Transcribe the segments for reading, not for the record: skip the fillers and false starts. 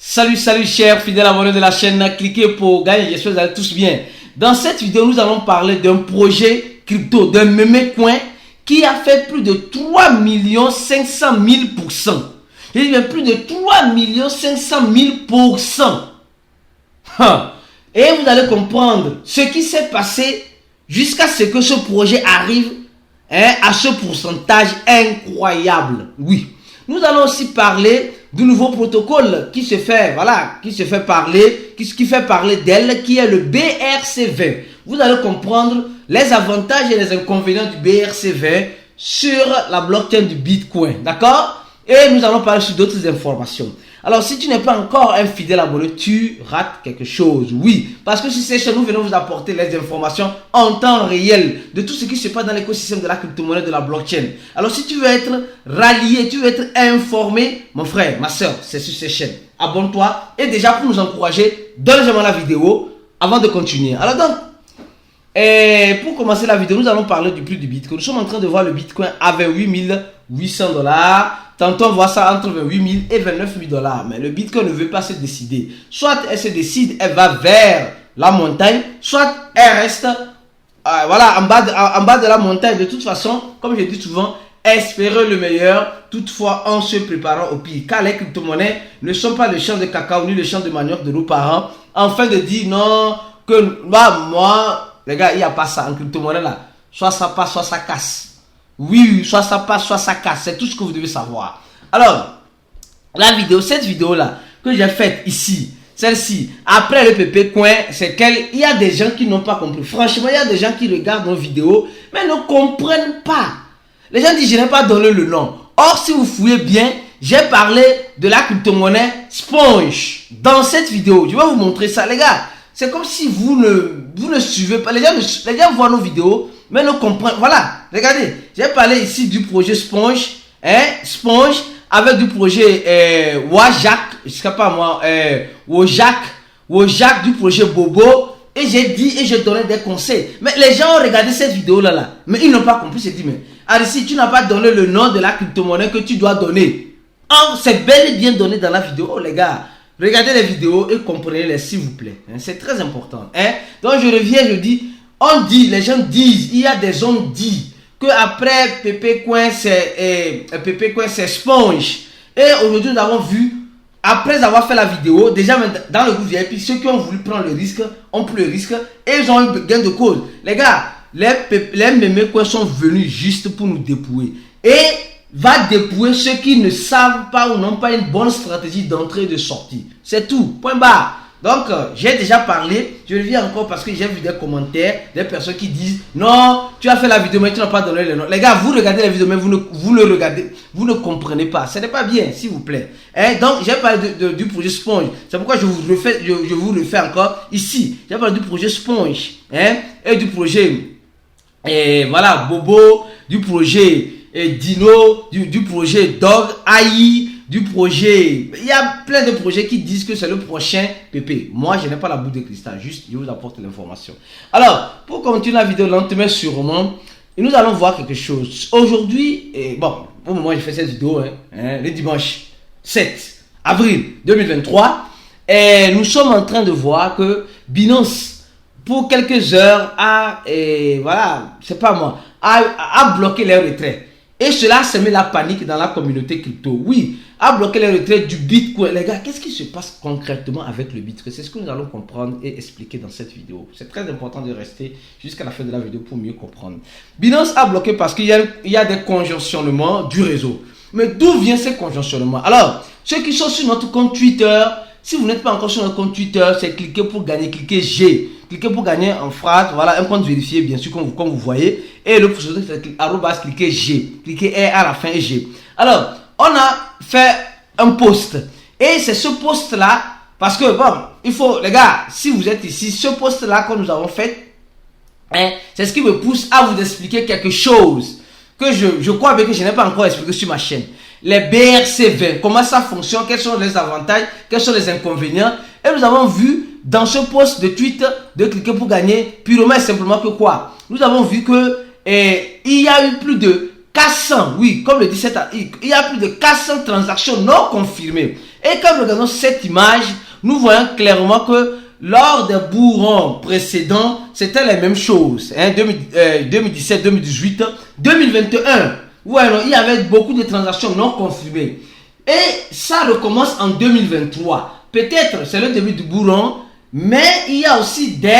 Salut chers fidèles abonnés de la chaîne, cliquez pour gagner, j'espère que vous allez tous bien. Dans cette vidéo, nous allons parler d'un projet crypto, d'un meme coin qui a fait plus de 3 500 000%. Il y a plus de 3 500 000%. Et vous allez comprendre ce qui s'est passé jusqu'à ce que ce projet arrive à ce pourcentage incroyable. Oui, nous allons aussi parler du nouveau protocole qui se fait, qui fait parler d'elle, qui est le BRC20. Vous allez comprendre les avantages et les inconvénients du BRC20 sur la blockchain du Bitcoin, d'accord? Et nous allons parler sur d'autres informations. Alors, si tu n'es pas encore un fidèle abonné, tu rates quelque chose. Oui, parce que sur cette chaîne, nous venons vous apporter les informations en temps réel de tout ce qui se passe dans l'écosystème de la crypto-monnaie, de la blockchain. Alors, si tu veux être rallié, tu veux être informé, mon frère, ma soeur, c'est sur cette chaîne. Abonne-toi. Et déjà, pour nous encourager, donne-moi la vidéo avant de continuer. Alors donc, pour commencer la vidéo, nous allons parler du prix du Bitcoin. Nous sommes en train de voir le Bitcoin à 28 800 $. Tantôt, on voit ça entre 28 000 et 29 000 $. Mais le Bitcoin ne veut pas se décider. Soit elle se décide, elle va vers la montagne, soit elle reste en bas de la montagne. De toute façon, comme je dis souvent, espérer le meilleur, toutefois en se préparant au pire. Car les crypto-monnaies ne sont pas le champ de cacao ni le champ de manioc de nos parents. Enfin de dire non, que moi, les gars, il n'y a pas ça en crypto-monnaie là. Soit ça passe, soit ça casse. Oui, soit ça passe, soit ça casse. C'est tout ce que vous devez savoir. Alors, cette vidéo là que j'ai faite ici, celle-ci, après le PP Coin, c'est qu'il y a des gens qui n'ont pas compris. Franchement, il y a des gens qui regardent nos vidéos, mais ne comprennent pas. Les gens disent, je n'ai pas donné le nom. Or, si vous fouillez bien, j'ai parlé de la crypto-monnaie Sponge. Dans cette vidéo, je vais vous montrer ça, les gars. C'est comme si vous ne suivez pas. Les gens voient nos vidéos, mais ne comprennent. Voilà, regardez. J'ai parlé ici du projet Sponge. Sponge avec du projet Wajak. Je ne sais pas moi. Wojak du projet Bobo. Et j'ai dit et je donnais des conseils. Mais les gens ont regardé cette vidéo là. Mais ils n'ont pas compris. Ils se disent, mais Arissi, tu n'as pas donné le nom de la crypto-monnaie que tu dois donner. Or, c'est bel et bien donné dans la vidéo. Oh, les gars. Regardez les vidéos et comprenez-les s'il vous plaît. C'est très important. Donc je reviens, je dis, on dit, les gens disent, il y a des gens disent que après PP Coin c'est Sponge. Et aujourd'hui nous avons vu, après avoir fait la vidéo, déjà dans le groupe VIP, ceux qui ont voulu prendre le risque ont pris le risque et ils ont eu gain de cause. Les gars, les mémés Coin sont venus juste pour nous dépouiller. Et va dépouiller ceux qui ne savent pas ou n'ont pas une bonne stratégie d'entrée et de sortie. C'est tout. Point barre. Donc, j'ai déjà parlé. Je reviens encore parce que j'ai vu des commentaires, des personnes qui disent non, tu as fait la vidéo mais tu n'as pas donné le nom. Les gars, vous regardez la vidéo mais vous le regardez, vous ne comprenez pas. Ce n'est pas bien, s'il vous plaît. Donc, j'ai parlé du projet Sponge. C'est pourquoi je vous le fais encore ici. J'ai parlé du projet Sponge. Et du projet Bobo, du projet Dino, du projet Dog, AI, du projet... Il y a plein de projets qui disent que c'est le prochain PP. Moi, je n'ai pas la boule de cristal, juste je vous apporte l'information. Alors, pour continuer la vidéo lentement sûrement, nous allons voir quelque chose. Aujourd'hui, au moment où je fais cette vidéo, le dimanche 7 avril 2023, nous sommes en train de voir que Binance, pour quelques heures, a bloqué les retraits. Et cela se met la panique dans la communauté crypto. Oui, a bloqué les retraits du Bitcoin. Les gars, qu'est-ce qui se passe concrètement avec le Bitcoin? C'est ce que nous allons comprendre et expliquer dans cette vidéo. C'est très important de rester jusqu'à la fin de la vidéo pour mieux comprendre. Binance a bloqué parce qu'il y a des congestionnements du réseau. Mais d'où viennent ces congestionnements? Alors, ceux qui sont sur notre compte Twitter, si vous n'êtes pas encore sur notre compte Twitter, c'est cliquer pour gagner, cliquez G. Cliquez pour gagner en phrase, voilà, un compte vérifié, bien sûr, comme vous voyez. Et le procédé, c'est cliquez G. Cliquez R à la fin et G. Alors, on a fait un post. Et c'est ce post-là, parce que, il faut, les gars, si vous êtes ici, ce post-là que nous avons fait, c'est ce qui me pousse à vous expliquer quelque chose que je crois bien que je n'ai pas encore expliqué sur ma chaîne. Les BRC20, comment ça fonctionne, quels sont les avantages, quels sont les inconvénients. Et nous avons vu dans ce post de tweet de cliquer pour gagner, purement et simplement que quoi? Nous avons vu que il y a eu plus de 400, oui, comme le 17, il y a plus de 400 transactions non confirmées. Et quand nous regardons cette image, nous voyons clairement que lors des bourrons précédents, c'était la même chose. 2017, 2018, 2021. Ouais, non, il y avait beaucoup de transactions non confirmées. Et ça recommence en 2023. Peut-être c'est le début du bourron, mais il y a aussi des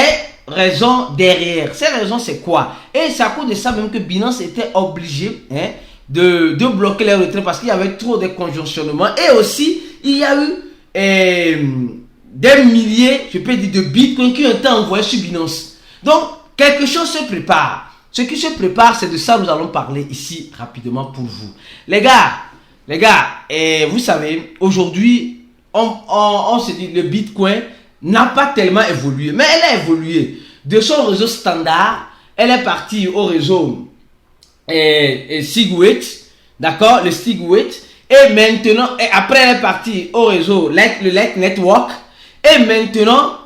raisons derrière. Ces raisons, c'est quoi? Et c'est à cause de ça même que Binance était obligé de bloquer les retraits parce qu'il y avait trop de conjonctionnements. Et aussi, il y a eu des milliers, je peux dire, de bitcoins qui ont été envoyés sur Binance. Donc, quelque chose se prépare. Ce qui se prépare, c'est de ça que nous allons parler ici rapidement pour vous. Les gars, vous savez, aujourd'hui, on se dit le bitcoin n'a pas tellement évolué, mais elle a évolué. De son réseau standard, elle est partie au réseau Segwit, d'accord, le Segwit, et maintenant, et après elle est partie au réseau le Light Network, et maintenant,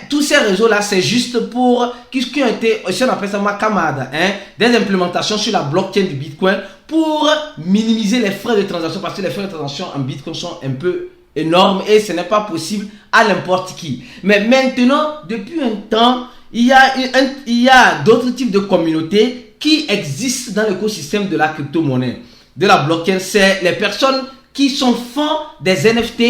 tous ces réseaux-là, c'est juste pour, qui ont été, on appelle ça Makamada, des implémentations sur la blockchain du Bitcoin pour minimiser les frais de transaction, parce que les frais de transaction en Bitcoin sont un peu énormes et ce n'est pas possible à n'importe qui. Mais maintenant, depuis un temps, il y a d'autres types de communautés qui existent dans l'écosystème de la crypto-monnaie, de la blockchain. C'est les personnes qui sont fans des NFT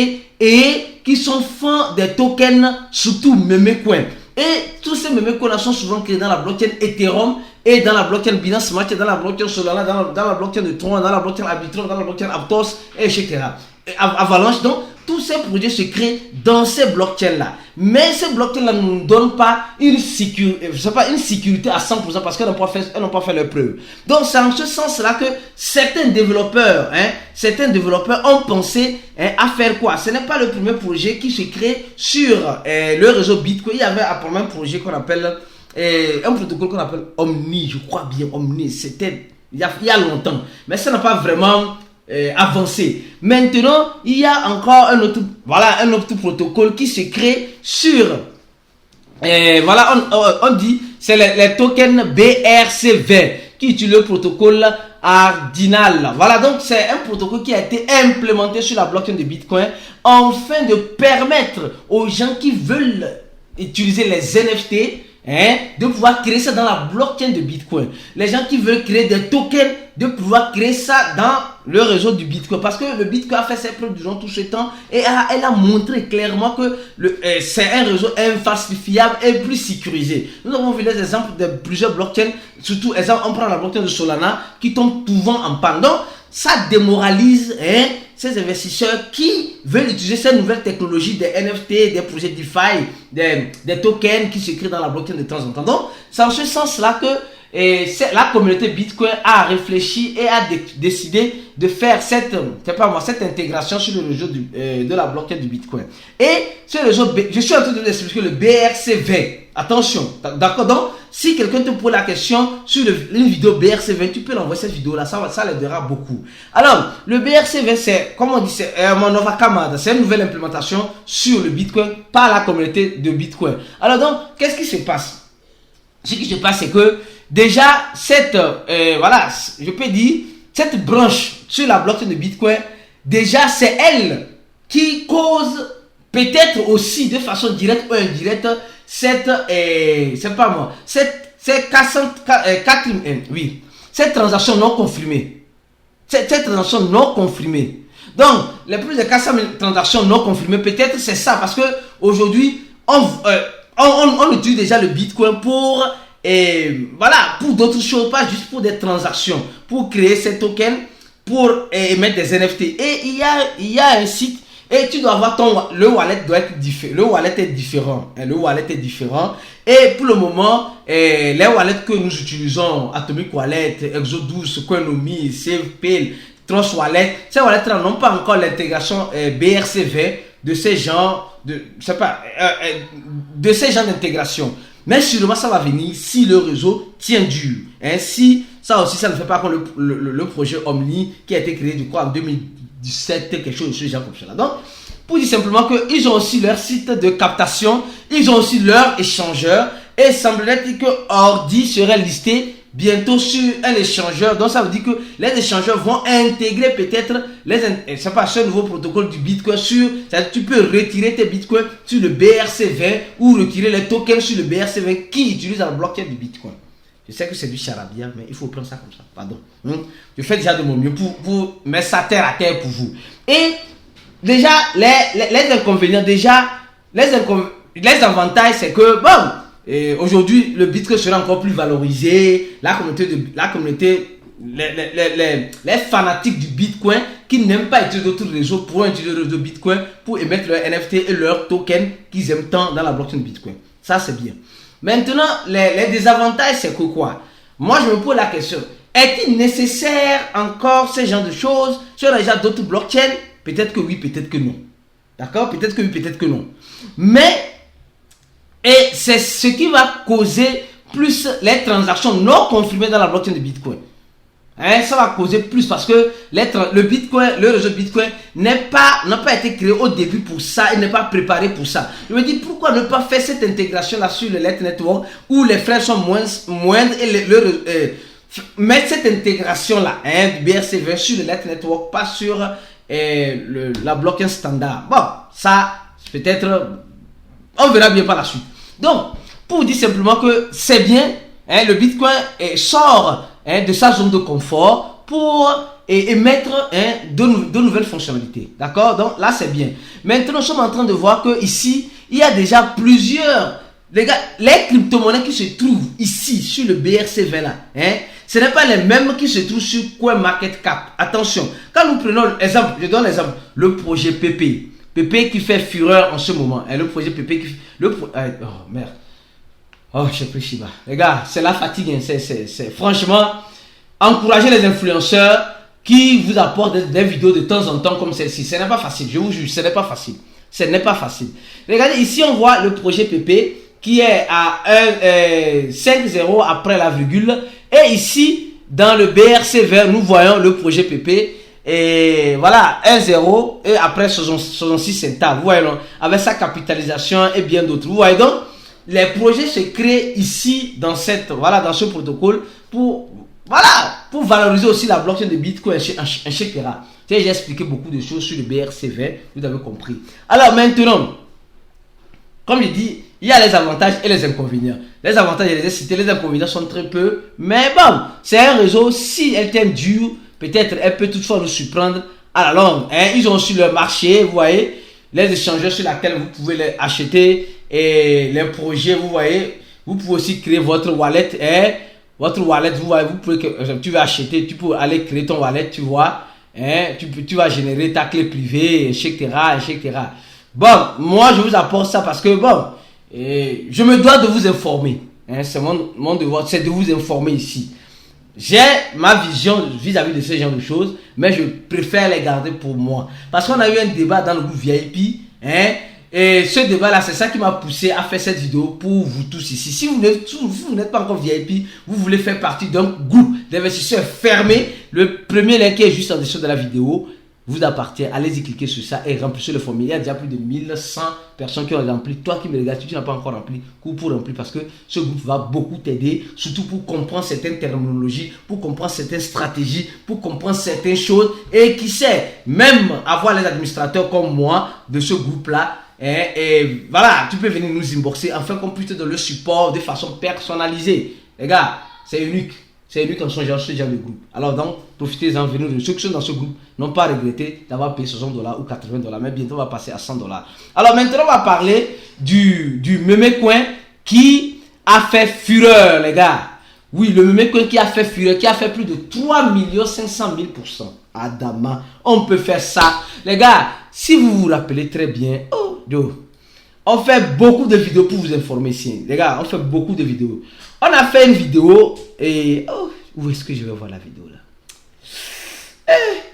et qui sont fans des tokens, surtout memecoin. Et tous ces memecoins sont souvent créés dans la blockchain Ethereum et dans la blockchain Binance Smart, dans la blockchain Solana, dans la blockchain de Tron, dans la blockchain Arbitrum, dans la blockchain Aptos, etc. Et Avalanche. Donc, tous ces projets se créent dans ces blockchains-là. Mais ces blockchains-là ne nous donnent pas une sécurité à 100% parce qu'elles n'ont pas fait leur preuve. Donc, c'est en ce sens-là que certains développeurs ont pensé à faire quoi? Ce n'est pas le premier projet qui se crée sur le réseau Bitcoin. Il y avait apparemment un projet qu'on appelle, un protocole qu'on appelle Omni, je crois bien, Omni. C'était il y a longtemps. Mais ça n'a pas vraiment avancé. Maintenant, il y a encore un autre protocole qui se crée sur on dit c'est les tokens BRC20 qui utilisent le protocole Cardinal. Voilà, donc c'est un protocole qui a été implémenté sur la blockchain de Bitcoin afin de permettre aux gens qui veulent utiliser les NFT de pouvoir créer ça dans la blockchain de Bitcoin. Les gens qui veulent créer des tokens, de pouvoir créer ça dans le réseau du Bitcoin. Parce que le Bitcoin a fait ses preuves durant tout ce temps et elle a montré clairement que c'est un réseau infalsifiable et plus sécurisé. Nous avons vu les exemples de plusieurs blockchains, surtout on prend la blockchain de Solana qui tombe souvent en panne. Donc, ça démoralise ces investisseurs qui veulent utiliser ces nouvelles technologies des NFT, des projets DeFi, des tokens qui se créent dans la blockchain de temps en temps. Donc, c'est en ce sens-là que la communauté Bitcoin a réfléchi et a décidé de faire cette intégration sur le réseau de la blockchain du Bitcoin. Et ce réseau, je suis en train de vous expliquer le BRC20. Attention, d'accord? Donc, si quelqu'un te pose la question sur une vidéo BRC20, tu peux l'envoyer cette vidéo-là, ça l'aidera beaucoup. Alors, le BRC20, c'est, comme on dit, c'est Nova Kamada, c'est une nouvelle implémentation sur le Bitcoin par la communauté de Bitcoin. Alors donc, qu'est-ce qui se passe? Ce qui se passe, c'est que déjà, je peux dire, cette branche sur la blockchain de Bitcoin, déjà, c'est elle qui cause peut-être aussi de façon directe ou indirecte cette transaction non confirmée. Cette transaction non confirmée. Donc, les plus de 400 000 transactions non confirmées, peut-être c'est ça, parce que aujourd'hui, on utilise déjà le Bitcoin pour d'autres choses, pas juste pour des transactions, pour créer ces tokens, pour émettre des NFT. Et il y a un site, et tu dois avoir le wallet doit être différent. Le wallet est différent. Le wallet est différent. Et pour le moment, les wallets que nous utilisons, Atomic Wallet, Exodus, Coinomi, SafePay, Trust Wallet, ces wallets-là n'ont pas encore l'intégration BRC20 de ces genres d'intégration. Mais sûrement ça va venir si le réseau tient dur. Si ça aussi, ça ne fait pas comme le projet Omni qui a été créé du coup en 2017, quelque chose de ce genre comme ça. Donc, pour dire simplement qu'ils ont aussi leur site de captation, ils ont aussi leur échangeur, et il semblerait que Ordi serait listé bientôt sur un échangeur. Donc ça veut dire que les échangeurs vont intégrer peut-être ce nouveau protocole du Bitcoin sur, tu peux retirer tes Bitcoins sur le BRC20 ou retirer les tokens sur le BRC20 qui utilisent la blockchain du Bitcoin. Je sais que c'est du charabia, mais il faut prendre ça comme ça. Pardon. Je fais déjà de mon mieux pour mettre ça terre à terre pour vous. Et déjà, les inconvénients, les avantages, c'est que, bon, aujourd'hui, le Bitcoin sera encore plus valorisé. Les fanatiques du Bitcoin qui n'aiment pas utiliser d'autres réseaux pourront utiliser le réseau Bitcoin pour émettre leur NFT et leur token qu'ils aiment tant dans la blockchain Bitcoin. Ça, c'est bien. Maintenant, les désavantages, c'est que quoi? Moi, je me pose la question. Est-il nécessaire encore ce genre de choses sur déjà d'autres blockchains? Peut-être que oui, peut-être que non. D'accord? Peut-être que oui, peut-être que non. Mais, et c'est ce qui va causer plus les transactions non confirmées dans la blockchain de Bitcoin. Ça va causer plus parce que le Bitcoin, le réseau Bitcoin n'a pas été créé au début pour ça, il n'est pas préparé pour ça. Je me dis pourquoi ne pas faire cette intégration là sur le Lightning Network où les frais sont moindres et mettre cette intégration là, du BRC20 sur le Lightning Network, pas sur la blockchain standard. Bon, ça peut-être on verra bien par la suite. Donc, pour vous dire simplement que c'est bien, le Bitcoin sort de sa zone de confort pour émettre de nouvelles fonctionnalités. D'accord? Donc là, c'est bien. Maintenant, nous sommes en train de voir que ici, il y a déjà plusieurs... Les gars, les crypto-monnaies qui se trouvent ici, sur le BRC20 là, ce n'est pas les mêmes qui se trouvent sur CoinMarketCap. Attention, quand nous prenons l'exemple, je donne l'exemple, le projet PP. PP qui fait fureur en ce moment. Le projet PP qui... oh, merde. Oh, je sais plus Shiba. Les gars, c'est la fatigue. C'est franchement, encouragez les influenceurs qui vous apportent des vidéos de temps en temps comme celle-ci. Ce n'est pas facile, je vous jure, ce n'est pas facile. Ce n'est pas facile. Regardez, ici on voit le projet PP qui est à 5,0 après la virgule. Et ici, dans le BRC20, nous voyons le projet PP. Et voilà, 1,0 et après 66 centavres. Vous voyez, avec sa capitalisation et bien d'autres. Vous voyez donc, les projets se créent ici dans dans ce protocole pour valoriser aussi la blockchain de Bitcoin, etc. J'ai expliqué beaucoup de choses sur le BRC20, vous avez compris. Alors maintenant, comme je dis, il y a les avantages et les inconvénients. Les avantages, je les ai cités, les inconvénients sont très peu. Mais bon, c'est un réseau, si elle tient dur, peut-être elle peut toutefois nous surprendre à la longue. Ils ont sur leur marché, vous voyez, les échangeurs sur lesquels vous pouvez les acheter. Et les projets, vous voyez, vous pouvez aussi créer votre wallet. Votre wallet, vous voyez, tu vas acheter, tu peux aller créer ton wallet, tu vois. Tu vas générer ta clé privée, etc. Bon, moi je vous apporte ça parce que bon, je me dois de vous informer. C'est mon devoir, c'est de vous informer ici. J'ai ma vision vis-à-vis de ce genre de choses, mais je préfère les garder pour moi. Parce qu'on a eu un débat dans le groupe VIP, et ce débat-là, c'est ça qui m'a poussé à faire cette vidéo pour vous tous ici. Si vous n'êtes pas encore VIP, vous voulez faire partie d'un groupe d'investisseurs fermés, le premier lien qui est juste en dessous de la vidéo vous appartient. Allez-y, cliquez sur ça et remplissez le formulaire. Il y a déjà plus de 1100 personnes qui ont rempli. Toi qui me regardes, tu n'as pas encore rempli, cours pour remplir parce que ce groupe va beaucoup t'aider, surtout pour comprendre certaines terminologies, pour comprendre certaines stratégies, pour comprendre certaines choses. Et qui sait, même avoir les administrateurs comme moi de ce groupe-là, et voilà, tu peux venir nous inboxer afin qu'on puisse te donner le support de façon personnalisée. Les gars, c'est unique. C'est unique en ce genre de groupe. Alors donc, profitez-en, venez. Ceux qui sont dans ce groupe n'ont pas regretté d'avoir payé $60 ou $80, mais bientôt on va passer à $100. Alors maintenant, on va parler du Memecoin qui a fait fureur, les gars. Oui, le Memecoin qui a fait fureur, qui a fait plus de 3 500 000%. Adama, on peut faire ça. Les gars, si vous vous rappelez très bien, on fait beaucoup de vidéos pour vous informer ici. Les gars, on fait beaucoup de vidéos. On a fait une vidéo et... où est-ce que je vais voir la vidéo là?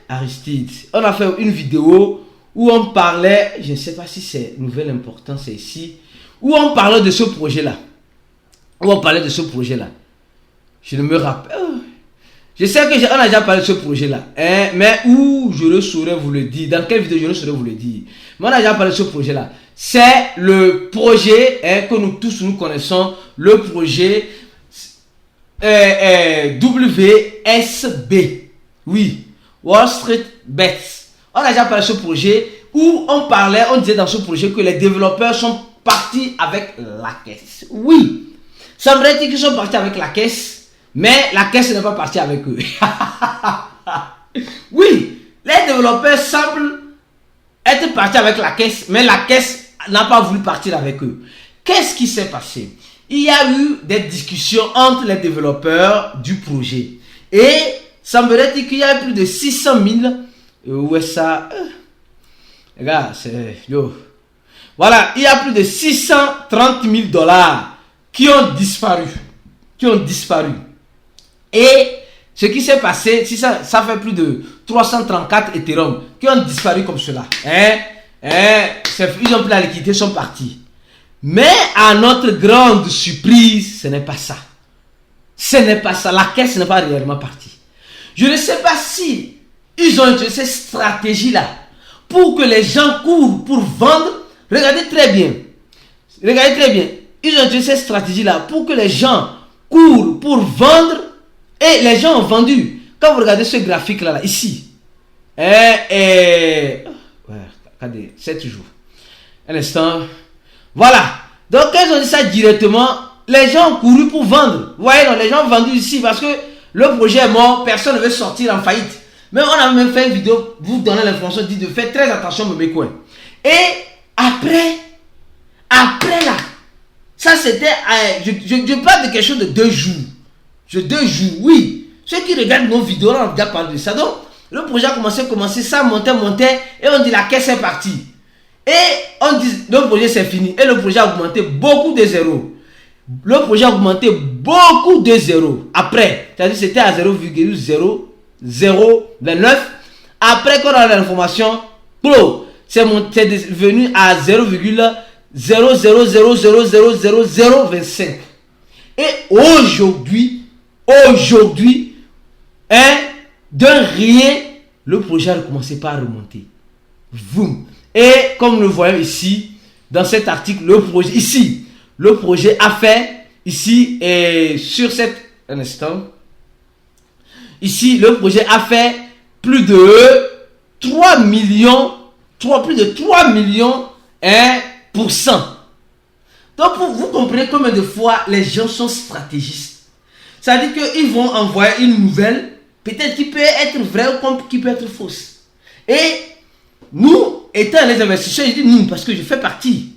Aristide. On a fait une vidéo où on parlait, je ne sais pas si c'est nouvelle importance, c'est ici, où on parlait de ce projet-là. Je ne me rappelle... Je sais que on a déjà parlé de ce projet-là, mais où je ne saurais vous le dire. Dans quelle vidéo je ne saurais vous le dire. Mais on a déjà parlé de ce projet-là. C'est le projet que nous tous nous connaissons. Le projet WSB. Oui, Wall Street Bets. On a déjà parlé de ce projet où on disait dans ce projet que les développeurs sont partis avec la caisse. Oui, ça veut dire qu'ils sont partis avec la caisse, mais la caisse n'est pas partie avec eux. Oui, les développeurs semblent être partis avec la caisse, mais la caisse n'a pas voulu partir avec eux. Qu'est-ce qui s'est passé? Il y a eu des discussions entre les développeurs du projet. Et semblerait-il qu'il y a plus de 600 000. Où est ça? Les gars, c'est... Yo. Voilà, il y a plus de 630 000 dollars qui ont disparu. Et ce qui s'est passé, ça fait plus de 334 Ethereum qui ont disparu comme cela. Ils ont pris la liquidité, sont partis. Mais à notre grande surprise, ce n'est pas ça. La caisse n'est pas réellement partie. Je ne sais pas si ils ont utilisé cette stratégie-là pour que les gens courent pour vendre. Regardez très bien. Ils ont utilisé cette stratégie-là pour que les gens courent pour vendre et les gens ont vendu. Quand vous regardez ce graphique-là, ici. Regardez, 7 jours. Un instant. Voilà. Donc, quand ils ont dit ça directement, les gens ont couru pour vendre. Vous voyez, non, les gens ont vendu ici parce que le projet est mort, personne ne veut sortir en faillite. Mais on a même fait une vidéo, vous donnez l'information, dit de faire très attention, mes coins. Et après là, ça c'était, je parle de quelque chose de 2 jours. Oui. Ceux qui regardent nos vidéos, là, on a déjà parlé de ça. Donc, le projet a commencé, ça montait, et on dit la caisse est partie. Et on dit, le projet c'est fini. Et le projet a augmenté beaucoup de zéros. Après, c'est-à-dire c'était à 0,0029. Après qu'on a l'information, c'est devenu à 0,000000025. Et aujourd'hui, de rien, le projet a commencé par remonter. Boum. Et comme nous le voyons ici, dans cet article, le projet a fait, ici, sur cette, un instant, ici, le projet a fait plus de 3 millions, %. Donc, vous comprenez combien de fois les gens sont stratégistes. Ça veut dire qu'ils vont envoyer une nouvelle, peut-être qui peut être vraie ou qui peut être fausse. Et nous, étant les investisseurs, je dis nous, parce que je fais partie.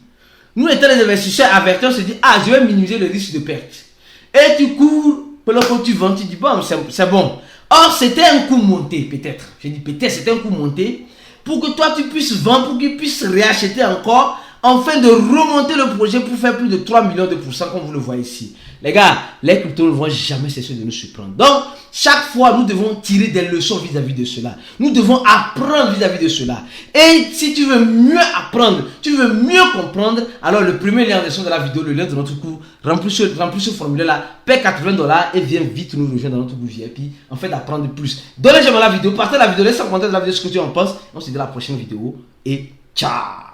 Nous, étant les investisseurs avertis, on se dit, je vais minimiser le risque de perte. Et tu cours, pendant que tu vends, tu dis, bon, c'est bon. Or, c'était un coup monté, peut-être. Je dis peut-être, c'était un coup monté, pour que toi, tu puisses vendre, pour qu'ils puissent réacheter encore, afin de remonter le projet pour faire plus de 3 millions de %, comme vous le voyez ici. Les gars, les cryptos ne vont jamais cesser de nous surprendre. Donc, chaque fois, nous devons tirer des leçons vis-à-vis de cela. Nous devons apprendre vis-à-vis de cela. Et si tu veux mieux apprendre, tu veux mieux comprendre, alors le premier lien en description de la vidéo, le lien de notre cours, remplis ce formulaire-là, paie $80 et viens vite nous rejoindre dans notre cours VIP, en fait d'apprendre plus. Donnez j'aime à la vidéo, partagez la vidéo, laissez un commentaire de la vidéo ce que tu en penses. On se dit à la prochaine vidéo et ciao.